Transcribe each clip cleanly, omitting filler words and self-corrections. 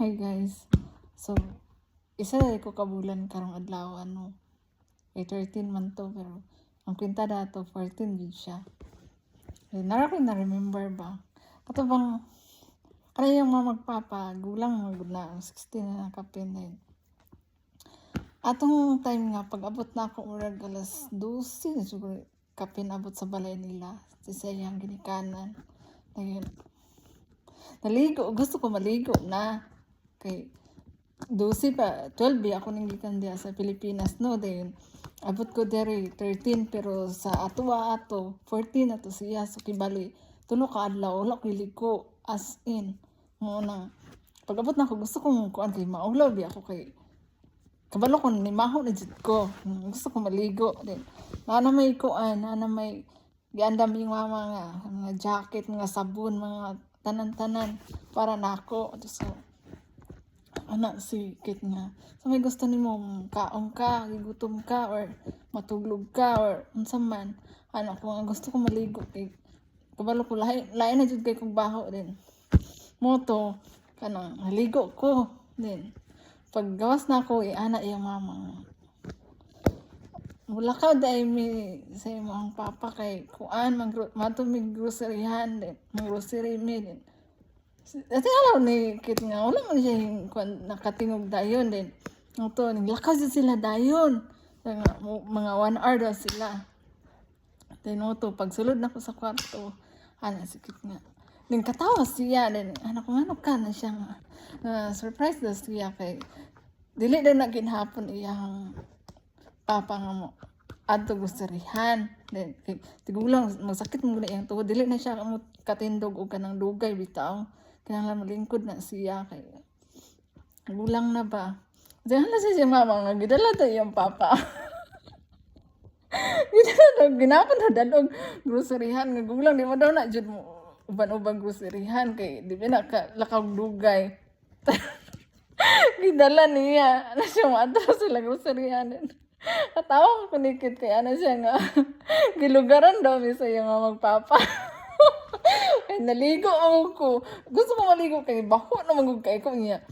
Hi guys. So, isa na ko kabulan karong adlaw ay 13 man to pero ang kwenta dato 14 gid siya. Nara ko na remember ba? Ato bang kaya yung mga magpapa gulang magud na 16 na nakapin na yun. Atong time nga pag-abot na ako murag alas 12 siguro kapin abot sa balay nila sa sayang ginikanan. Ayun. Naligo, gusto ko maligo na kay 12 pa, 12 ako nang gikan diya sa Pilipinas no, then abot ko dere 13 pero sa ato 14 na to siya, so kibali tulo ka adlaw wala ko ligo as in mo nang pag-abot na ako gusto kong kuan kay maulaw di ako kay kabalo ko ni maho na jud ko. Gusto ko maligo then na may kuan na may giandam yung mga jacket, mga sabon, mga tanan-tanan para nako. So anak si kit nga. So may gusto nimo kaon ka, gigutom ka or matulog ka or unsa man. Anak ko nga gusto ko maligo kay kabalo ko lain na jud kay kog baho din. Moto kanang naligo ko din. Paggawas na ako ana iyang mama. Wala ka dahil mi sa imong papa kay kuan matumig groceryhan din, mag-grocery mi din. Dati alaw ni kit nga wala man siya yung nakatingog dayon din. Ito, naglakaw sila dayon. Mga 1 hour daw sila. Then ito, pagsulod na ko sa kwarto, sikit nga. Then katawa siya, then anak ko ano ka na siya nga. Surprise daw siya kay dili daw na ginhapon iyang papa nga mo adto gusterihan. Then tigulang masakit mo na iyang tuhod, dili na siya mo katindog og kanang dugay bitaw. Kaya malingkod na siya kay gulang na ba. Diyan na siya mama nga gidala ta iyang papa. Ginapon na dalog groceryhan nga gulang di mo daw na jud mo uban-ubang groceryhan kay di ba na lakaw dugay. Gidala niya na siya maadto sila groceryhan. Katawa ko nikit kay ana siya nga gilugaran daw mi sa iyang magpapa. Ay naligo ako. Gusto ko maligo kay baho na magug kay ko niya.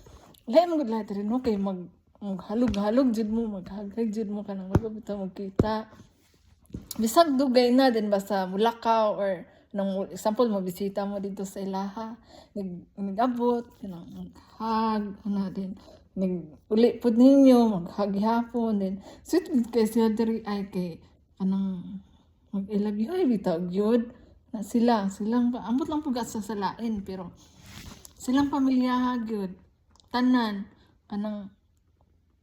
Lahi magud lahi diri no kay maghalog-halog jud mo, maghagay jud mo kanang magabita magkita. Bisag dugay na din basta mulakaw or nang example mo bisita mo dito sa ilaha, nag-abot kanang maghag ana din. Uli pud ninyo maghag hapon din. Sweet kay siya diri ay kay kanang mag-I love you ay bitaw gyud. Na silang ambot lang pug sa salain pero silang pamilya gyud tanan kanang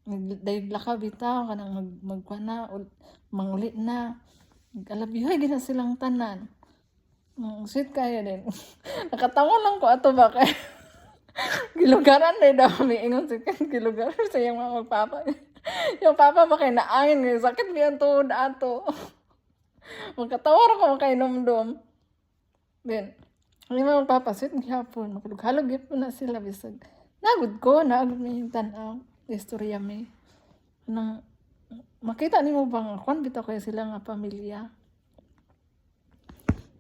nagdayoglaka bitaw kanang magkuana mangulit na nag-alabiyay gina silang tanan. Sweet kayo din. Nakatawa lang ko ato ba kay gilugaran na daw may ingon si gilugaran sa iyang mga magpapa. Yung papa ba kay naangin nga sakit biyan tuhod ato. Magkatawa ko kay nomdom. Then, hindi mo magpapasit ng hapon. Makalog-halog yun na sila bisag. Nagod may tanaw. Istorya may. Makita ni mo bang kung bitaw kayo sila nga pamilya.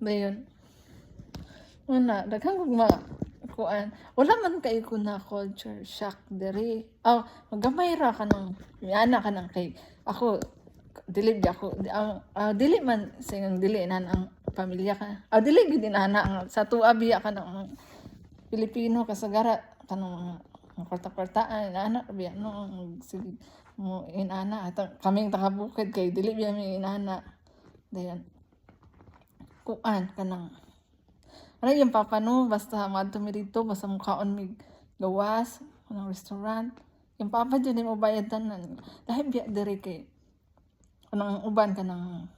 Ba yun? Una, daghang kuan. Wala man kayo ko na culture shock diri. Magamay ra ka ng ana ka ng kay ako dili ako dili man singang dili na ang pamilya ka. Dili gid ana sa tuwa biya ka ng Pilipino kasagara kanang kwarta-kwartaan ana biya no sige mo inana at kaming takabukid kay dili biya mi inana. Dayon kuan kanang ano yung papa no basta madto mi dito basta mukaon mi gawas kanang restaurant yung papa dyan mo bayad tanan dahil biya diri kay kanang uban kanang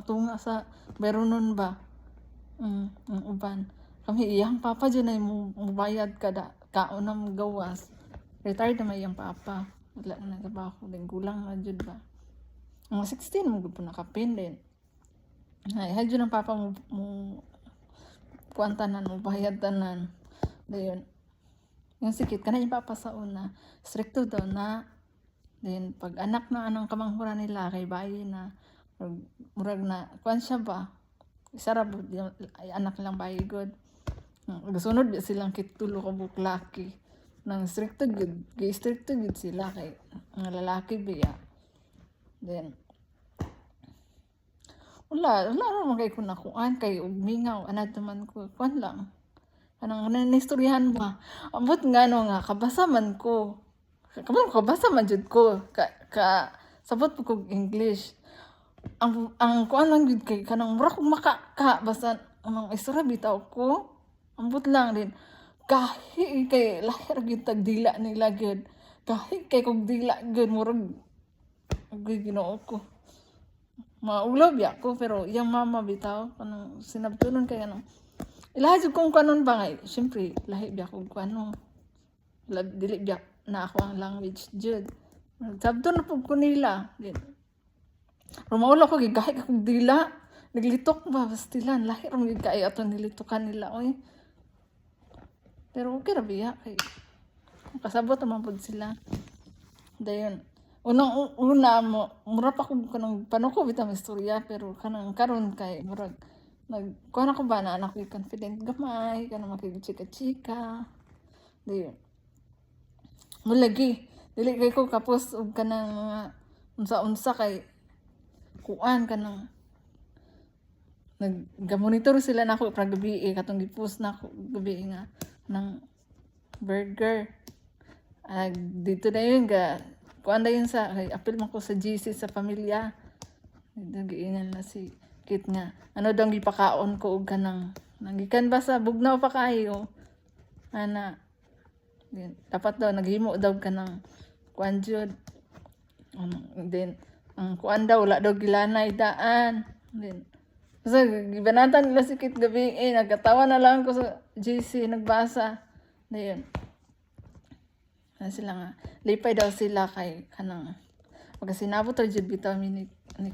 tunga sa Beronon ba ang uban kami iyang papa dyan ay mubayad kada kaon na gawas retired na iyang papa wala na nagabaho din gulang na jud ba mga 16 mo gud po nakapin din ay hadyo ng papa mo kuantanan mo bayad tanan dayon yung sikit kana yung papa sa una stricto daw na then pag anak na anang kamanghuran nila kay bayi na murag na kuan siya ba sarap anak lang bayi god Gasunod silang kitulo ka buklaki. nang stricto gud, gi-stricto gud sila kay nga lalaki biya. Then wala ra man kay ko nakuan kay ug mingaw anad naman ko kuan lang. Kanang naistoryahan ba. Ambot ngano nga kabasa man ko. Kabasa man jud ko ka sabot po kog English. Ang kuan lang gud kay kanang mura kog makaka basta ang istorya bitaw ko. Ambot lang din. Kahi kay lahir gyud tag dila nila gyud. Kahi kay kog dila gyud murag agoy Ginoo ko. Maulaw biya ko pero iyang mama bitaw kanang sinabtunon kay ano. Ilaha jud kong kanon ba ngay syempre lahi biya kog kuano. Dili biya na ako ang language jud. Sabton na pud ko nila. Rumaulo ko gigahi ka kog dila. Naglitok ba bastilan lahi ra gyud kay aton nilitukan nila oy. Pero okay ra biya kay kasabot naman pud sila. Dayon una mo mura pa kog kanang panuko bitaw istorya pero kanang karon kay murag kuan ako ba na anak ko confident gamay kanang makigchika-chika. Dayon mo lagi dili kay ko kapos og kanang unsa-unsa kay kuan kanang nagga-monitor sila nako pra gabi katong gi-post nako gabi nga ng burger. Dito na yun ga kuan na yun sa kay apil man ko sa GC sa pamilya. Nagiingan na si Kit nga ano daw gipakaon ko og kanang nangikan ba sa bugnaw pa kayo. Ana dapat daw naghimo daw kanang kuan jud. Then ang kuan daw wala daw gilanay daan. Then so gibanatan nila si Kit gabi nagkatawa na lang ko sa GC nagbasa. Dayon sila nga lipay daw sila kay kanang pagkasinabot ra jud bitaw ni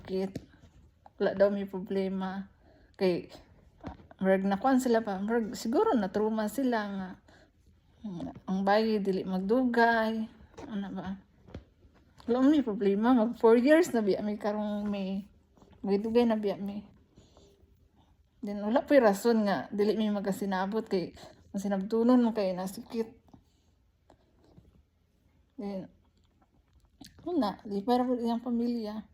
Kit wala daw may problema kay murag nakuan sila pa murag siguro na trauma sila nga ang bayi dili magdugay ano ba wala may problema mag 4 years na biya may karong may magdugay na biya may then wala pa rason nga dili may magasinabot kay masinabtunon mo kay nasikit. Then, wala, di para po iyang pamilya.